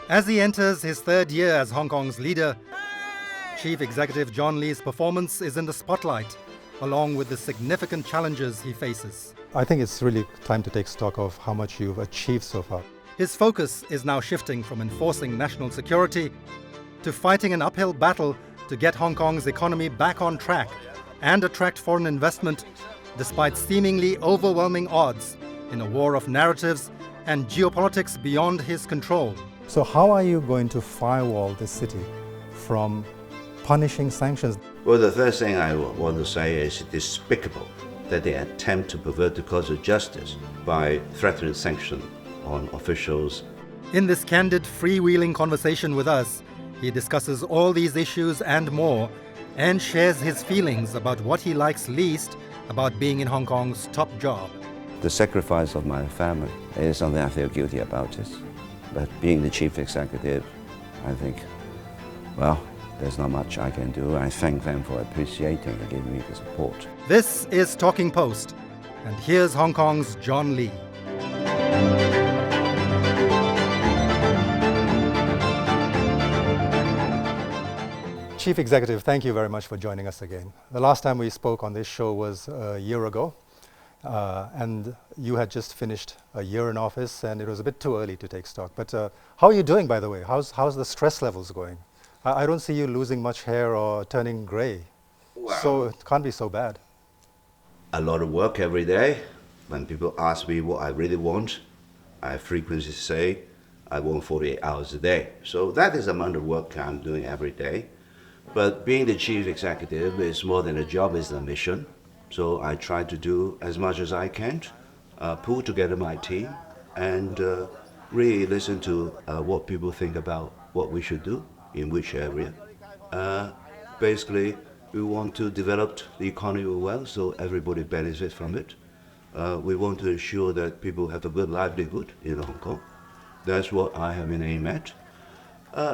As he enters his third year as Hong Kong's leader, Chief Executive John Lee's performance is in the spotlight, along with the significant challenges he faces. I think it's really time to take stock of how much you've achieved so far. His focus is now shifting from enforcing national security to fighting an uphill battle to get Hong Kong's economy back on track and attract foreign investment despite seemingly overwhelming odds in a war of narratives and geopolitics beyond his control. So how are you going to firewall the city from punishing sanctions? Well, the first thing I want to say is despicable that they attempt to pervert the course of justice by threatening sanction on officials. In this candid, freewheeling conversation with us, he discusses all these issues and more, and shares his feelings about what he likes least about being in Hong Kong's top job. The sacrifice of my family is something I feel guilty about it. But being the chief executive, I think, well, there's not much I can do. I thank them for appreciating and giving me the support. This is Talking Post, and here's Hong Kong's John Lee. Chief Executive, thank you very much for joining us again. The last time we spoke on this show was a year ago, and you had just finished a year in office, and it was a bit too early to take stock. But how are you doing, by the way? How's the stress levels going? I don't see you losing much hair or turning gray, so it can't be so bad. A lot of work every day. When people ask me what I really want, I frequently say I want 48 hours a day. So that is the amount of work I'm doing every day. But being the chief executive is more than a job, it's a mission. So I try to do as much as I can, pull together my team, and really listen to what people think about what we should do in which area. Basically, we want to develop the economy well so everybody benefits from it. We want to ensure that people have a good livelihood in Hong Kong. That's what I have been aiming at.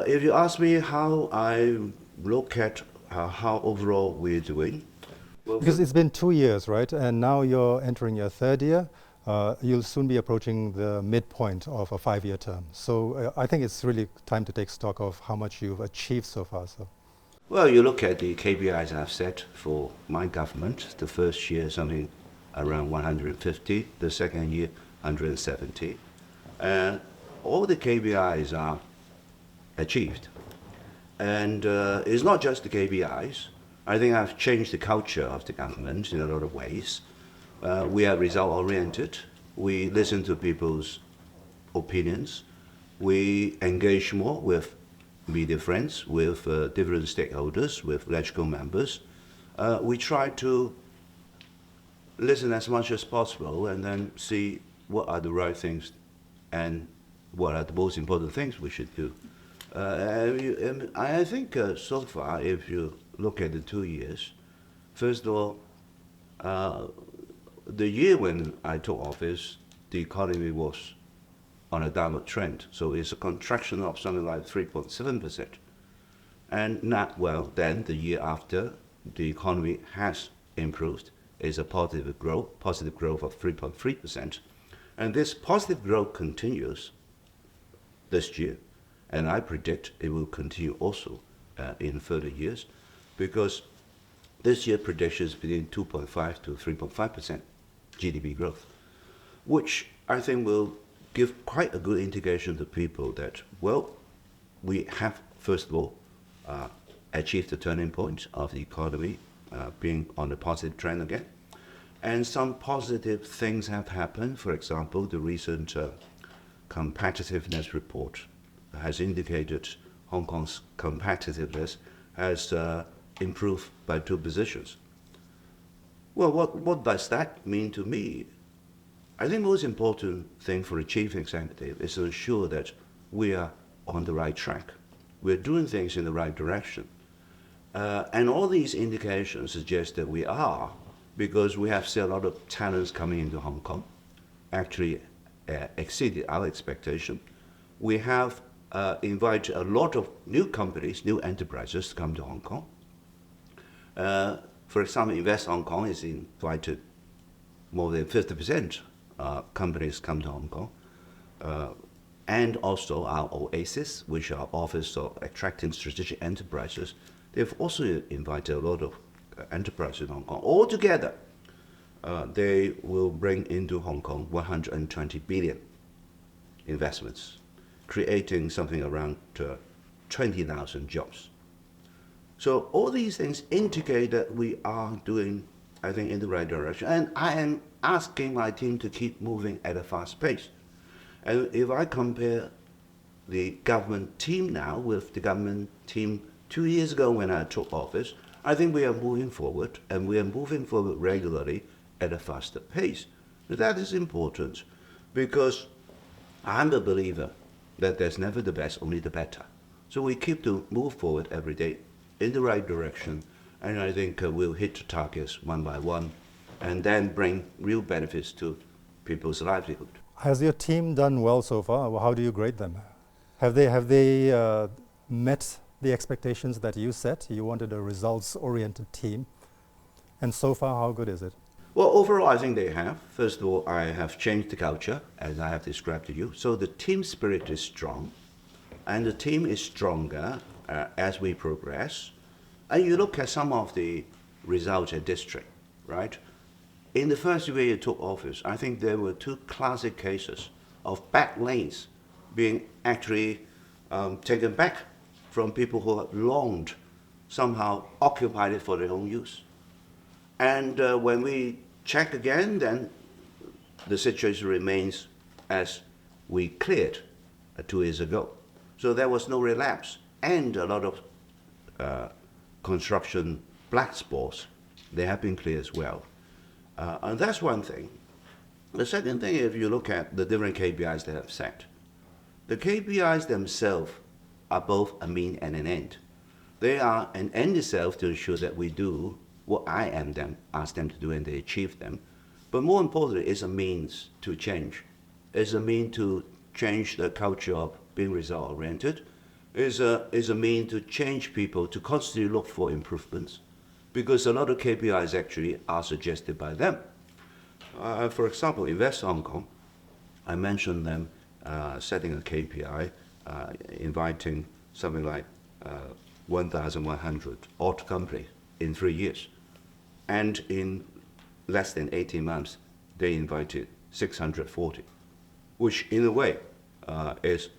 If you ask me how I look at how overall we're doing. Well, because it's been 2 years, right? And now you're entering your third year. You'll soon be approaching the midpoint of a 5-year term. So I think it's really time to take stock of how much you've achieved so far. So. Well, you look at the KPIs I've set for my government. The first year, something around 150. The second year, 170. And all the KPIs are achieved. And it's not just the KPIs. I think I've changed the culture of the government in a lot of ways. We are result-oriented. We listen to people's opinions. We engage more with media friends, with different stakeholders, with electrical members. We try to listen as much as possible and then see what are the right things and what are the most important things we should do. I think so far, if you look at the 2 years, first of all, the year when I took office, the economy was on a downward trend. So it's a contraction of something like 3.7%. And not well, then the year after, the economy has improved. It's a positive growth of 3.3%. And this positive growth continues this year. And I predict it will continue also in further years, because this year predictions between 2.5 to 3.5% GDP growth, which I think will give quite a good indication to people that, well, we have, first of all, achieved the turning point of the economy being on a positive trend again. And some positive things have happened. For example, the recent competitiveness report has indicated Hong Kong's competitiveness has improved by 2 positions. Well, what does that mean to me? I think the most important thing for a chief executive is to ensure that we are on the right track. We're doing things in the right direction. And all these indications suggest that we are, because we have seen a lot of talents coming into Hong Kong, actually exceeded our expectation. We have invited a lot of new companies, new enterprises to come to Hong Kong. For example, Invest Hong Kong has invited more than 50% companies come to Hong Kong. and also our OASIS, which are Office of Attracting Strategic Enterprises. They've also invited a lot of enterprises in Hong Kong. Altogether, they will bring into Hong Kong 120 billion investments, creating something around 20,000 jobs. So all these things indicate that we are doing, I think, in the right direction. And I am asking my team to keep moving at a fast pace. And if I compare the government team now with the government team 2 years ago when I took office, I think we are moving forward, and we are moving forward regularly at a faster pace. That is important because I'm a believer that there's never the best, only the better. So we keep to move forward every day in the right direction, and I think we'll hit the targets one by one and then bring real benefits to people's livelihood. Has your team done well so far? How do you grade them? Have they met the expectations that you set? You wanted a results-oriented team. And so far, how good is it? Well, overall, I think they have. First of all, I have changed the culture, as I have described to you. So the team spirit is strong, and the team is stronger as we progress. And you look at some of the results at district, right? In the first year you took office, I think there were two classic cases of back lanes being actually taken back from people who had long somehow occupied it for their own use. And when we check again, then the situation remains as we cleared 2 years ago. So there was no relapse, and a lot of construction black spots, they have been cleared as well. And that's one thing. The second thing, if you look at the different KPIs that I've set, the KPIs themselves are both a mean and an end. They are an end itself to ensure that we do what I ask them to do and they achieve them. But more importantly, it's a means to change. It's a means to change the culture of being result-oriented. It's a means to change people to constantly look for improvements, because a lot of KPIs actually are suggested by them. For example, Invest Hong Kong, I mentioned them setting a KPI, inviting something like 1,100 odd companies in 3 years. And in less than 18 months, they invited 640, which in a way is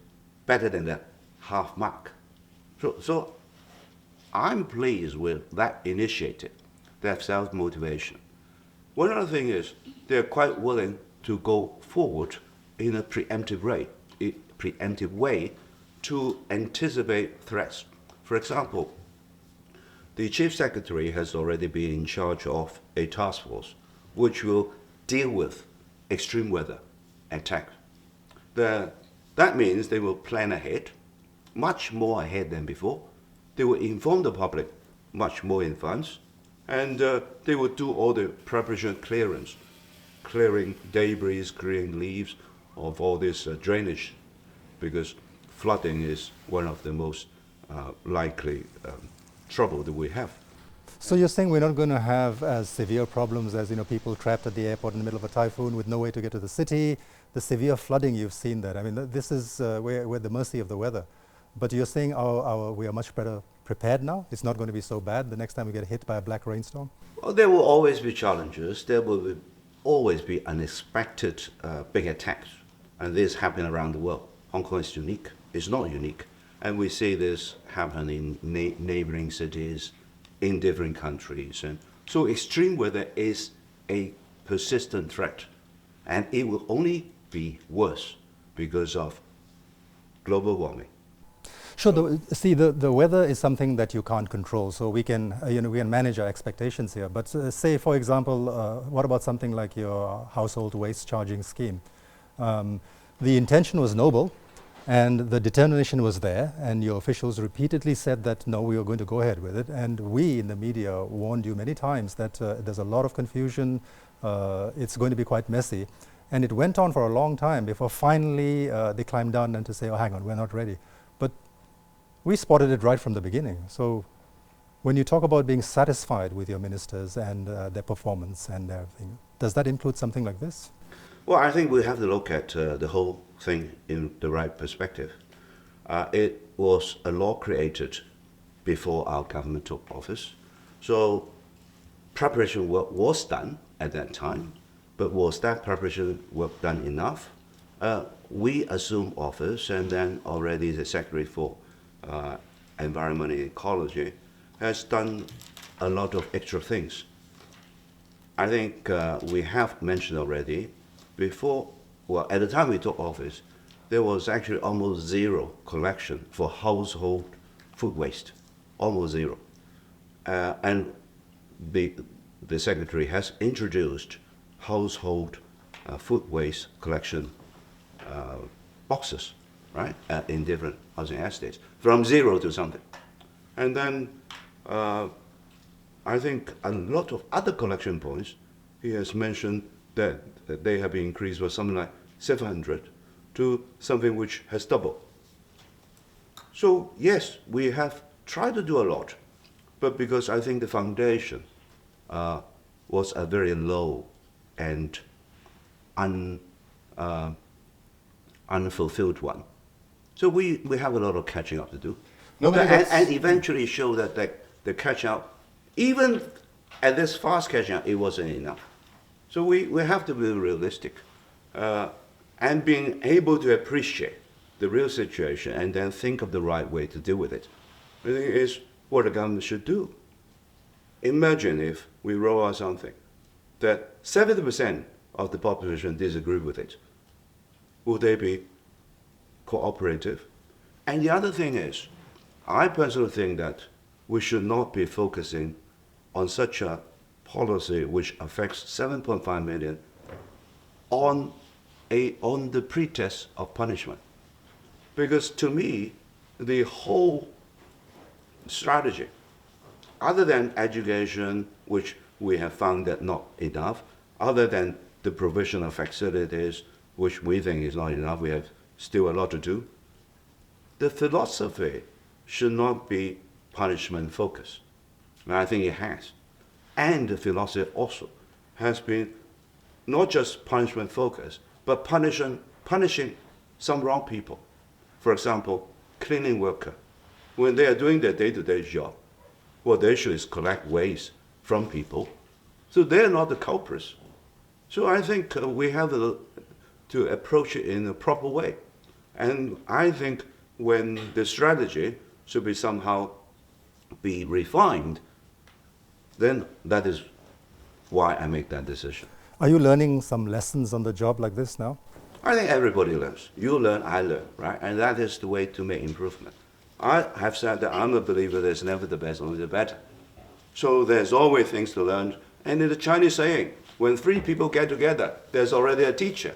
better than the half mark. So I'm pleased with that initiative, that self-motivation. One other thing is they're quite willing to go forward in a preemptive way to anticipate threats. For example, the Chief Secretary has already been in charge of a task force which will deal with extreme weather attacks. That means they will plan ahead, much more ahead than before. They will inform the public much more in advance, and they will do all the preparation clearance, clearing debris, clearing leaves of all this drainage, because flooding is one of the most likely trouble that we have. So you're saying we're not going to have as severe problems as people trapped at the airport in the middle of a typhoon with no way to get to the city, the severe flooding you've seen that. I mean, this is we're at the mercy of the weather. But you're saying we are much better prepared now? It's not going to be so bad the next time we get hit by a black rainstorm? Well, there will always be challenges. There will always be unexpected big attacks. And this happens around the world. Hong Kong is unique. It's not unique. And we see this happen in neighboring cities, in different countries. And so extreme weather is a persistent threat. And it will only be worse because of global warming. Sure. The weather is something that you can't control, so we can we can manage our expectations here. But say, for example, what about something like your household waste charging scheme? The intention was noble, and the determination was there, and your officials repeatedly said that no, we are going to go ahead with it. And we in the media warned you many times that there's a lot of confusion. It's going to be quite messy, and it went on for a long time before finally they climbed down and to say, oh, hang on, we're not ready. But we spotted it right from the beginning. So when you talk about being satisfied with your ministers and their performance and everything, does that include something like this? Well, I think we have to look at the whole thing in the right perspective. It was a law created before our government took office. So preparation work was done at that time, but was that preparation work done enough? We assumed office, and then already the Secretary for Environment and Ecology has done a lot of extra things. I think we have mentioned already, before, well, at the time we took office, there was actually almost zero collection for household food waste, almost zero. And the Secretary has introduced household food waste collection boxes, right, in different housing estates, from zero to something. And then I think a lot of other collection points, he has mentioned that they have been increased from something like 700 to something which has doubled. So yes, we have tried to do a lot, but because I think the foundation was a very low and unfulfilled one. So we have a lot of catching up to do. And eventually show that the catch up, even at this fast catching up, it wasn't enough. So we have to be realistic and being able to appreciate the real situation and then think of the right way to deal with it. I think is what the government should do. Imagine if we roll out something that 70% of the population disagree with it. Would they be cooperative? And the other thing is, I personally think that we should not be focusing on such a policy which affects 7.5 million on the pretext of punishment. Because to me, the whole strategy, other than education, which we have found that not enough, other than the provision of facilities, which we think is not enough, we have still a lot to do, the philosophy should not be punishment focused. And I think it has. And the philosophy also has been not just punishment focused, but punishing some wrong people. For example, cleaning worker. When they are doing their day-to-day job, what they should is collect waste from people. So they're not the culprits. So I think we have to approach it in a proper way. And I think when the strategy should be somehow be refined, then that is why I make that decision. Are you learning some lessons on the job like this now? I think everybody learns. You learn, I learn, right? And that is the way to make improvement. I have said that I'm a believer there's never the best, only the better. So there's always things to learn. And in the Chinese saying, when three people get together, there's already a teacher.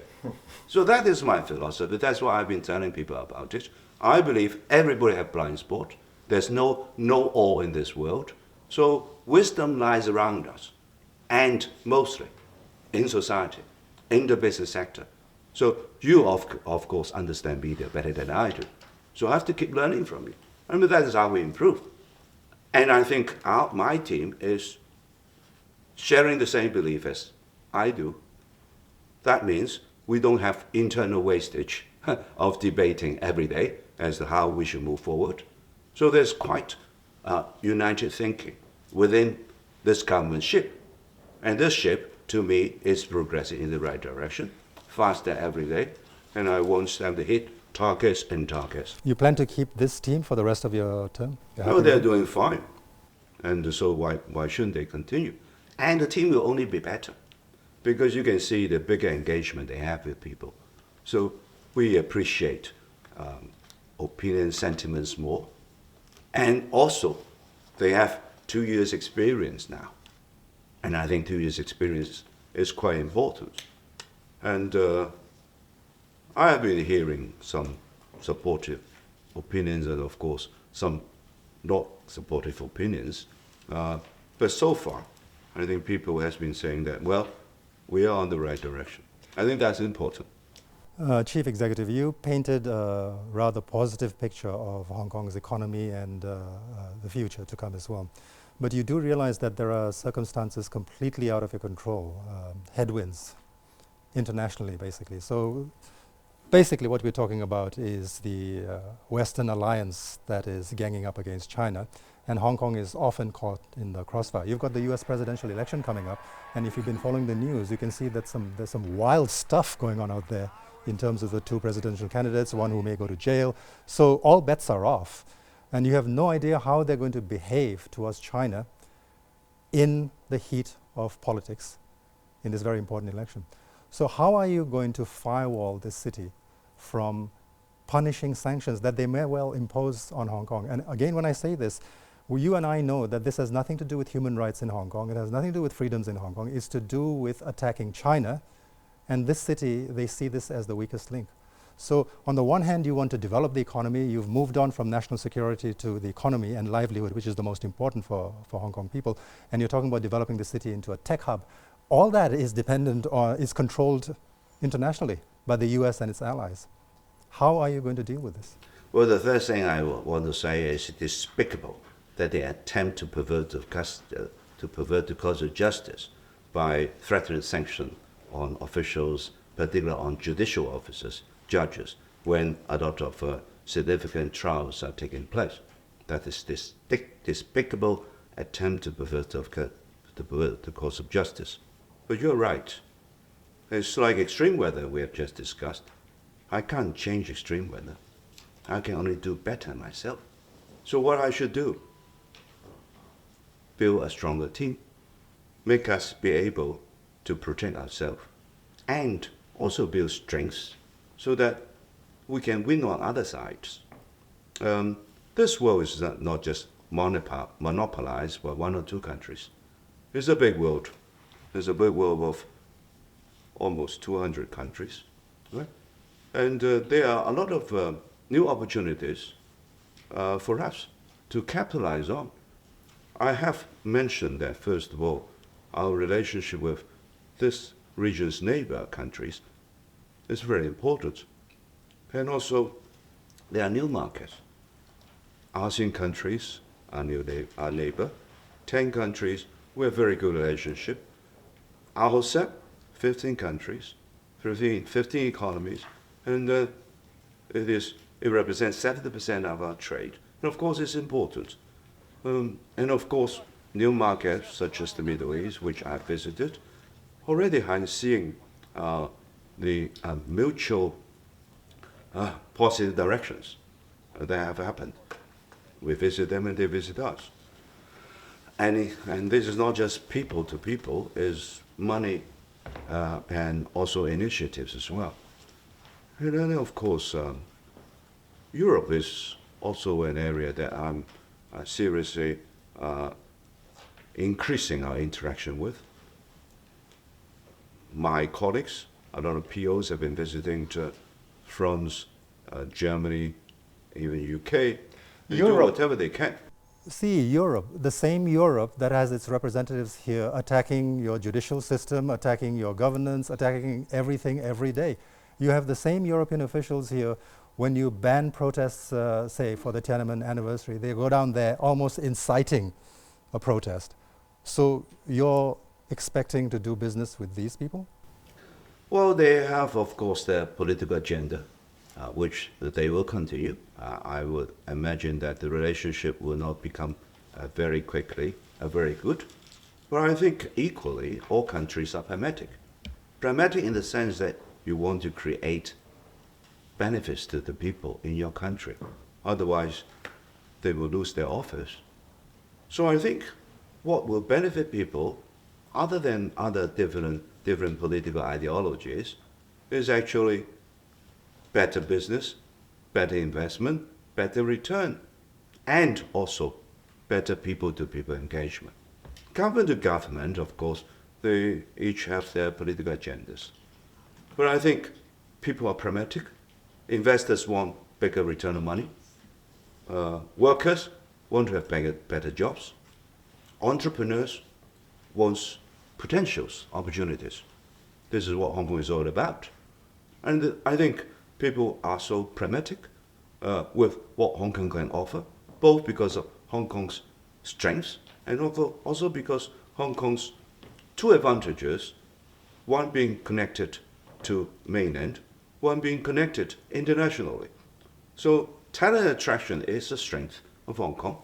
So that is my philosophy. That's why I've been telling people about it. I believe everybody has blind spot. There's no know-all in this world. So wisdom lies around us, and mostly in society, in the business sector. So you, of course, understand media better than I do. So I have to keep learning from you. I mean, that is how we improve. And I think my team is sharing the same belief as I do. That means we don't have internal wastage of debating every day as to how we should move forward. So there's quite united thinking within this government ship. And this ship, to me, is progressing in the right direction, faster every day, and I want them to hit targets and targets. You plan to keep this team for the rest of your term? No, they're doing fine. And so why shouldn't they continue? And the team will only be better, because you can see the bigger engagement they have with people. So we appreciate opinion sentiments more. And also, they have 2 years experience now. And I think 2 years experience is quite important. And I have been hearing some supportive opinions and, of course, some not supportive opinions. But so far, I think people have been saying that, well, we are on the right direction. I think that's important. Chief Executive, you painted a rather positive picture of Hong Kong's economy and the future to come as well. But you do realize that there are circumstances completely out of your control, headwinds. internationally, basically. So basically what we're talking about is the Western alliance that is ganging up against China, and Hong Kong is often caught in the crossfire. You've got the US presidential election coming up, and if you've been following the news, you can see that there's some wild stuff going on out there in terms of the two presidential candidates, one who may go to jail. So all bets are off, and you have no idea how they're going to behave towards China in the heat of politics in this very important election. So how are you going to firewall this city from punishing sanctions that they may well impose on Hong Kong? And again, when I say this, you and I know that this has nothing to do with human rights in Hong Kong. It has nothing to do with freedoms in Hong Kong. It's to do with attacking China. And this city, they see this as the weakest link. So on the one hand, you want to develop the economy. You've moved on from national security to the economy and livelihood, which is the most important for Hong Kong people. And you're talking about developing the city into a tech hub. All that is dependent or is controlled internationally by the US and its allies. How are you going to deal with this? Well, the first thing I want to say is despicable that they attempt to pervert the cause of justice by threatening sanction on officials, particularly on judicial officers, judges, when a lot of significant trials are taking place. That is despicable attempt to pervert the cause of justice. But you're right. It's like extreme weather we have just discussed. I can't change extreme weather. I can only do better myself. So what I should do? Build a stronger team, make us be able to protect ourselves, and also build strengths so that we can win on other sides. This world is not just monopolized by one or two countries. It's a big world. There's a big world of almost 200 countries, right? And there are a lot of new opportunities for us to capitalize on. I have mentioned that, first of all, our relationship with this region's neighbor countries is very important. And also, there are new markets. ASEAN countries are our neighbor. 10 countries, we have very good relationship. RCEP, 15 countries, 15 economies, and it represents 70% of our trade. And of course, it's important. And of course, new markets such as the Middle East, which I visited, already I'm seeing the mutual positive directions that have happened. We visit them and they visit us. And this is not just people to people, it's money and also initiatives as well. And then of course, Europe is also an area that I'm seriously increasing our interaction with. My colleagues, a lot of POs have been visiting to France, Germany, even UK. They do whatever they can. See, Europe, the same Europe that has its representatives here attacking your judicial system, attacking your governance, attacking everything every day. You have the same European officials here. When you ban protests, say, for the Tiananmen anniversary, they go down there almost inciting a protest. So you're expecting to do business with these people? Well, they have, of course, their political agenda, which they will continue. I would imagine that the relationship will not become very quickly very good. But I think equally, all countries are pragmatic. Pragmatic in the sense that you want to create benefits to the people in your country. Otherwise, they will lose their office. So I think what will benefit people, other than other different political ideologies, is actually better business, better investment, better return, and also better people-to-people engagement. Government to government, of course, they each have their political agendas. But I think people are pragmatic. Investors want bigger return of money. Workers want to have better jobs. Entrepreneurs want potentials, opportunities. This is what Hong Kong is all about. And I think people are so pragmatic with what Hong Kong can offer, both because of Hong Kong's strengths and also because Hong Kong's two advantages, one being connected to mainland, one being connected internationally. So talent attraction is a strength of Hong Kong.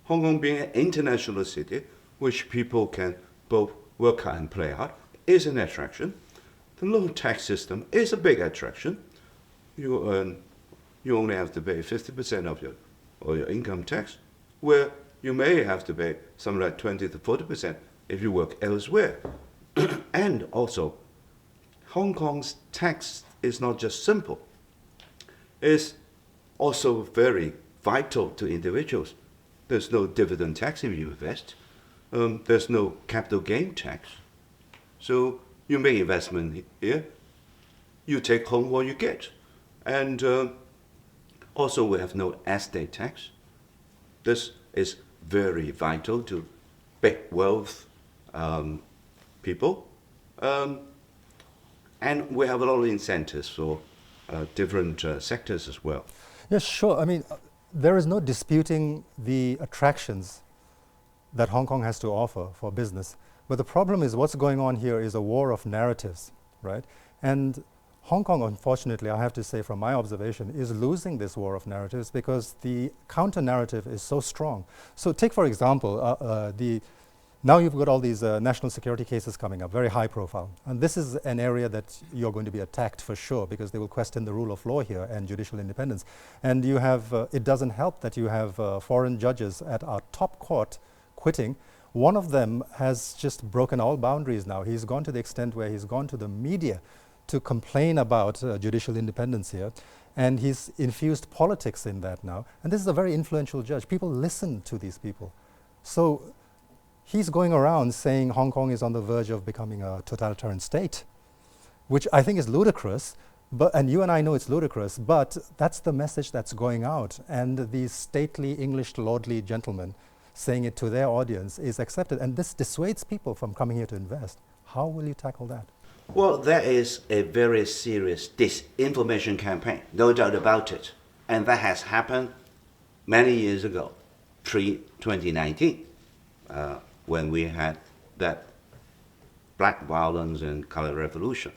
Hong Kong being an international city, which people can both work hard and play hard, is an attraction. The low tax system is a big attraction. You only have to pay 50% of your income tax, where you may have to pay something like 20 to 40% if you work elsewhere. And also, Hong Kong's tax is not just simple. It's also very vital to individuals. There's no dividend tax if you invest. There's no capital gain tax. So you make investment here, you take home what you get. And also we have no estate tax. This is very vital to big wealth people. And we have a lot of incentives for different sectors as well. Yes, sure. I mean, there is no disputing the attractions that Hong Kong has to offer for business. But the problem is what's going on here is a war of narratives, right? And Hong Kong, unfortunately, I have to say from my observation, is losing this war of narratives because the counter-narrative is so strong. So take, for example, now you've got all these national security cases coming up, very high profile. And this is an area that you're going to be attacked for sure because they will question the rule of law here and judicial independence. And you have, it doesn't help that you have foreign judges at our top court quitting. One of them has just broken all boundaries now. He's gone to the extent where he's gone to the media to complain about judicial independence here. And he's infused politics in that now. And this is a very influential judge. People listen to these people. So he's going around saying Hong Kong is on the verge of becoming a totalitarian state, which I think is ludicrous. And you and I know it's ludicrous, but that's the message that's going out. And these stately English lordly gentlemen saying it to their audience is accepted. And this dissuades people from coming here to invest. How will you tackle that? Well, there is a very serious disinformation campaign, no doubt about it. And that has happened many years ago, pre-2019, when we had that black violence and color revolution.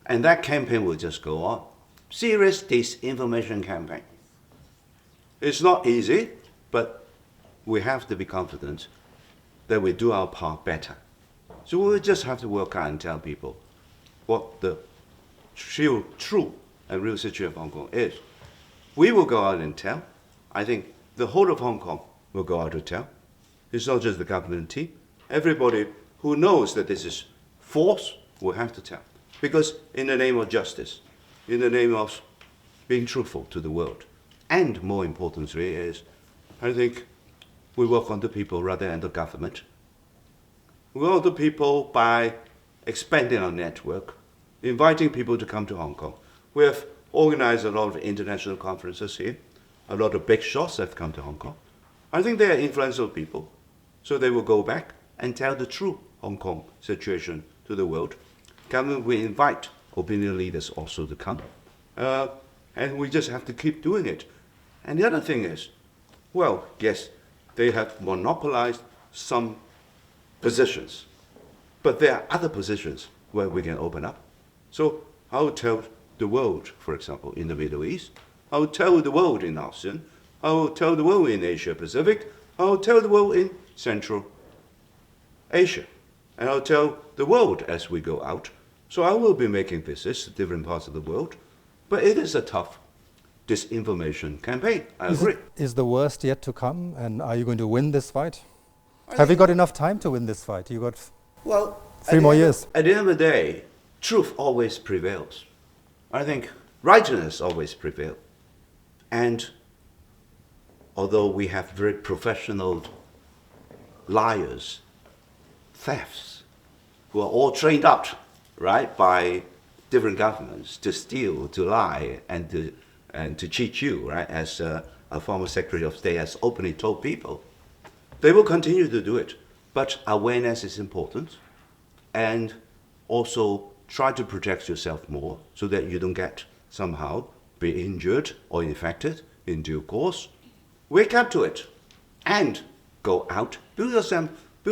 And that campaign will just go on. Serious disinformation campaign. It's not easy, but we have to be confident that we do our part better. So we just have to work out and tell people what the true and real situation of Hong Kong is. We will go out and tell. I think the whole of Hong Kong will go out to tell. It's not just the government team. Everybody who knows that this is false will have to tell. Because in the name of justice, in the name of being truthful to the world, and more importantly is, I think we work on the people rather than the government. We work on the people by expanding our network, inviting people to come to Hong Kong. We have organized a lot of international conferences here. A lot of big shots have come to Hong Kong. I think they are influential people, so they will go back and tell the true Hong Kong situation to the world. We invite opinion leaders also to come, and we just have to keep doing it. And the other thing is, well, yes, they have monopolized some positions, but there are other positions where we can open up. So I will tell the world, for example, in the Middle East, I will tell the world in ASEAN, I will tell the world in Asia Pacific, I will tell the world in Central Asia, and I'll tell the world as we go out. So I will be making visits to different parts of the world, but it is a tough disinformation campaign. I agree. Is the worst yet to come, and are you going to win this fight? Have you got enough time to win this fight? You got 3 more years. At the end of the day, truth always prevails. I think righteousness always prevails. And although we have very professional liars, thefts, who are all trained up, right, by different governments to steal, to lie, and to cheat you, right, as a former Secretary of State has openly told people. They will continue to do it, but awareness is important, and also try to protect yourself more so that you don't get somehow be injured or infected in due course. Wake up to it and go out, build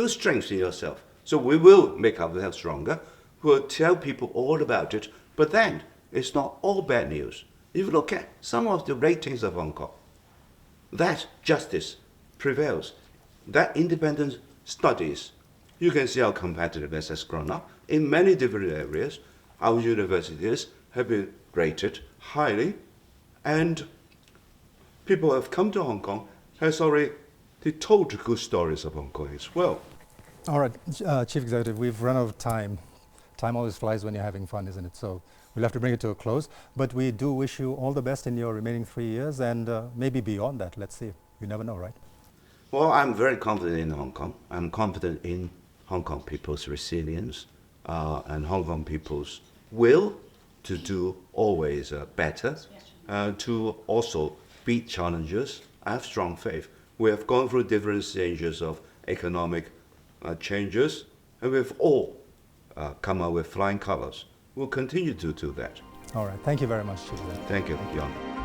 strength in yourself. So we will make ourselves stronger. We'll tell people all about it, But then, it's not all bad news. If you look at some of the ratings of Hong Kong, that justice prevails, that independent studies, you can see how competitiveness has grown up. In many different areas, our universities have been rated highly, and people who have come to Hong Kong has already told good stories of Hong Kong as well. All right, Chief Executive, we've run out of time. Time always flies when you're having fun, isn't it? So we'll have to bring it to a close. But we do wish you all the best in your remaining 3 years, and maybe beyond that. Let's see. You never know, right? Well, I'm very confident in Hong Kong. I'm confident in Hong Kong people's resilience and Hong Kong people's will to do always better, to also beat challenges. I have strong faith. We have gone through different stages of economic changes, and we've all come out with flying colors. We'll continue to do that. All right. Thank you very much, Chief Executive. Thank you, Yonden.